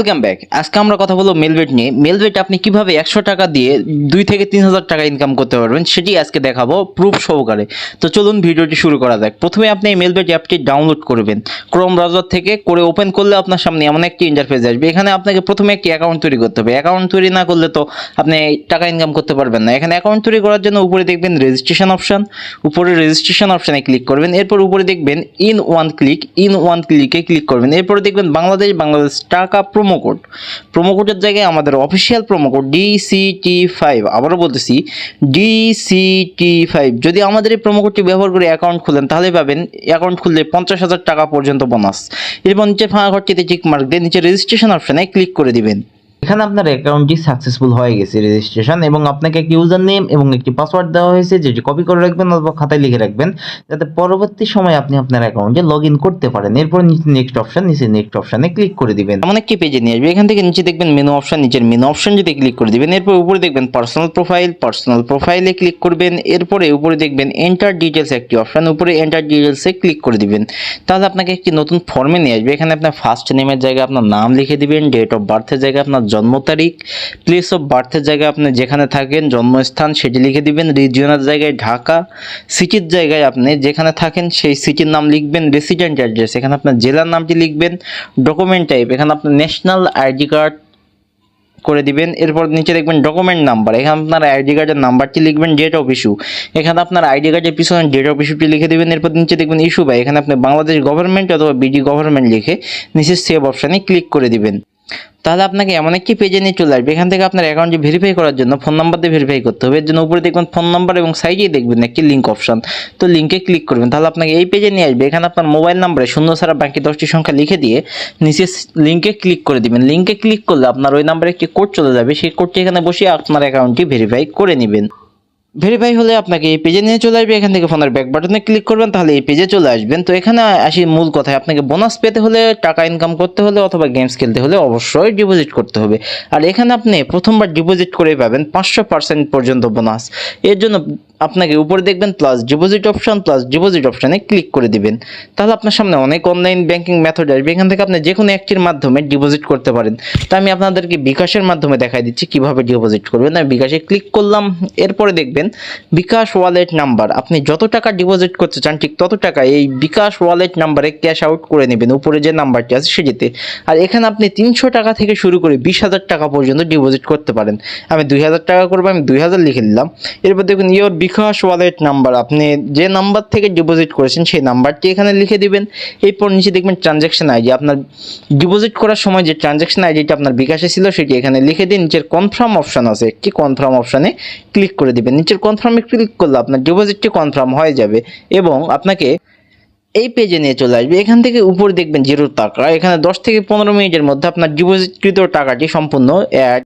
Welcome back. আজকে আমরা কথা বলবো মেলবেট নিয়ে। মেলবেট আপনি কিভাবে 100 টাকা দিয়ে 2 থেকে 3,000 টাকা ইনকাম করতে পারবেন সেটি আজকে দেখাবো প্রুফ সহকারে। তো চলুন ভিডিওটি শুরু করা যাক। প্রথমে আপনি এই মেলবেট অ্যাপটি ডাউনলোড করবেন ক্রোম ব্রাউজার থেকে, করে ওপেন করলে আপনার সামনে এমন একটি ইন্টারফেস আসবে। এখানে আপনাকে প্রথমে একটি অ্যাকাউন্ট তৈরি করতে হবে। অ্যাকাউন্ট তৈরি না করলে তো আপনি টাকা ইনকাম করতে পারবেন না। এখানে অ্যাকাউন্ট তৈরি করার জন্য উপরে দেখবেন রেজিস্ট্রেশন অপশন, উপরে রেজিস্ট্রেশন অপশনে ক্লিক করবেন। এরপর উপরে দেখবেন ইন ওয়ান ক্লিকে ক্লিক করবেন। এরপরে দেখবেন বাংলাদেশ টাকা প্রোমো কোডের জায়গায় আমাদের অফিসিয়াল প্রোমো কোড DCT5, আবারও বলতেছি DCT5। যদি আমাদের এই প্রোমো কোডটি ব্যবহার করে অ্যাকাউন্ট খুলেন তাহলে পাবেন অ্যাকাউন্ট খুললে 50,000 টাকা পর্যন্ত বোনাস। এরপর নিচে ফাঁকা ঘরটিতে টিক মার্ক দিয়ে নিচে রেজিস্ট্রেশন অপশনে ক্লিক করে দিবেন। এখানে আপনার অ্যাকাউন্টটি সাকসেসফুল হয়ে গেছে রেজিস্ট্রেশন, এবং আপনাকে একটি ইউজার নেম এবং একটি পাসওয়ার্ড দেওয়া হয়েছে, যেটি কপি করে রাখবেন অথবা খাতায় লিখে রাখবেন, যাতে পরবর্তী সময় আপনি আপনার অ্যাকাউন্টে লগ ইন করতে পারেন। এরপর নিচে নেক্সট অপশনে ক্লিক করে দিবেন। এমন একটি পেজে নিয়ে আসবে। এখান থেকে নিচে দেখবেন মেনু অপশন, নিচের মেনু অপশন যদি ক্লিক করে দিবেন। এরপর উপরে দেখবেন পার্সোনাল প্রোফাইলে ক্লিক করবেন। এরপরে উপরে দেখবেন এন্টার ডিটেলস একটি অপশন, উপরে এন্টার ডিটেলসে ক্লিক করে দিবেন। তাহলে আপনাকে একটি নতুন ফর্মে নিয়ে আসবে। এখানে আপনার ফার্স্ট নেমের জায়গায় আপনার নাম লিখে দিবেন, ডেট অফ বার্থের জায়গায় আপনার জন্ম তারিখ, প্লেস অফ বার্থের জায়গায় আপনি যেখানে থাকেন জন্মস্থান সেটি লিখে দিবেন, রিজিয়নের জায়গায় ঢাকা, সিটির জায়গায় আপনি যেখানে থাকেন সেই সিটির নাম লিখবেন, রেসিডেন্ট অ্যাড্রেস এখানে আপনার জেলার নামটি লিখবেন, ডকুমেন্ট টাইপ এখানে আপনার ন্যাশনাল আইডি কার্ড করে দিবেন। এরপর নিচে দেখবেন ডকুমেন্ট নাম্বার, এখানে আপনার আইডি কার্ডের নাম্বারটি লিখবেন, ডেট অফ ইস্যু এখানে আপনার আইডি কার্ডের পিছনে ডেট অফ ইস্যুটি লিখে দিবেন। এরপর নিচে দেখবেন ইস্যু বাই, এখানে আপনি বাংলাদেশ গভর্নমেন্ট অথবা বিডি গভর্নমেন্ট লিখে নিচে সেভ অপশানে ক্লিক করে দিবেন। তাহলে আপনাকে এমন একটি পেজে নিয়ে চলে আসবে। এখান থেকে আপনার অ্যাকাউন্টটি ভেরিফাই করার জন্য ফোন নাম্বার দিয়ে ভেরিফাই করতে হবে। এর জন্য উপরে দেখবেন ফোন নাম্বার এবং সাইডেই দেখবেন একটি লিঙ্ক অপশন, তো লিঙ্কে ক্লিক করবেন। তাহলে আপনাকে এই পেজে নিয়ে আসবে। এখানে আপনার মোবাইল নাম্বারে শূন্য ছাড়া বাকি 10টি সংখ্যা লিখে দিয়ে নিচে লিঙ্কে ক্লিক করে দিবেন। লিঙ্কে ক্লিক করলে আপনার ওই নাম্বারে একটি কোড চলে যাবে, সেই কোডটি এখানে বসিয়ে আপনার অ্যাকাউন্টটি ভেরিফাই করে নেবেন। ভেরিফাই হলে আপনাকে এই পেজে নিয়ে চলে আসবে। এখান থেকে ফোনের ব্যাক বাটনে ক্লিক করবেন, তাহলে এই পেজে চলে আসবেন। তো এখানে আসি মূল কথায়, আপনাকে বোনাস পেতে হলে, টাকা ইনকাম করতে হলে অথবা গেমস খেলতে হলে অবশ্যই ডিপোজিট করতে হবে। আর এখানে আপনি প্রথমবার ডিপোজিট করেই পাবেন 500% পর্যন্ত বোনাস। এর জন্য আপনাকে উপরে দেখবেন প্লাস ডিপোজিট অপশনে ক্লিক করে দিবেন। তাহলে আপনার সামনে অনেক অনলাইন ব্যাংকিং মেথড আসবে। এখান থেকে আপনি যে কোনো একটির মাধ্যমে ডিপোজিট করতে পারেন। তো আমি আপনাদেরকে বিকাশের মাধ্যমে দেখাই দিচ্ছি কিভাবে ডিপোজিট করবেন। আমি বিকাশে ক্লিক করলাম। এরপরে দেখবেন বিকাশ ওয়ালেট নাম্বার, আপনি যত টাকা ডিপোজিট করতে চান ঠিক তত টাকা এই বিকাশ ওয়ালেট নাম্বারে ক্যাশ আউট করে নেবেন, উপরে যে নাম্বারটি আছে সেটিতে। আর এখানে আপনি 300 টাকা থেকে শুরু করে 20,000 টাকা পর্যন্ত ডিপোজিট করতে পারেন। আমি 2,000 টাকা করবো, আমি 2,000 লিখে নিলাম। এরপর দেখুন ইয়োর বিকাশ ওয়ালেট নাম্বার, আপনি যে নাম্বার থেকে ডিপোজিট করেছেন সেই নাম্বারটি এখানে লিখে দিবেন। এরপর নিচে দেখবেন ট্রানজ্যাকশন আইডি, আপনার ডিপোজিট করার সময় যে ট্রানজ্যাকশন আইডিটা আপনার বিকাশে ছিল সেটি এখানে লিখে দিন। নিচের কনফার্ম অপশন আছে একটি, কনফার্ম অপশনে ক্লিক করে দিবেন। নিচের কনফার্মে ক্লিক করলে আপনার ডিপোজিটটি কনফার্ম হয়ে যাবে এবং আপনাকে এই পেজে নিয়ে চলে আসবে। এখান থেকে উপরে দেখবেন 0 টাকা, এখানে 10 থেকে 15 মিনিটের মধ্যে আপনার ডিপোজিটকৃত টাকাটি সম্পূর্ণ অ্যাড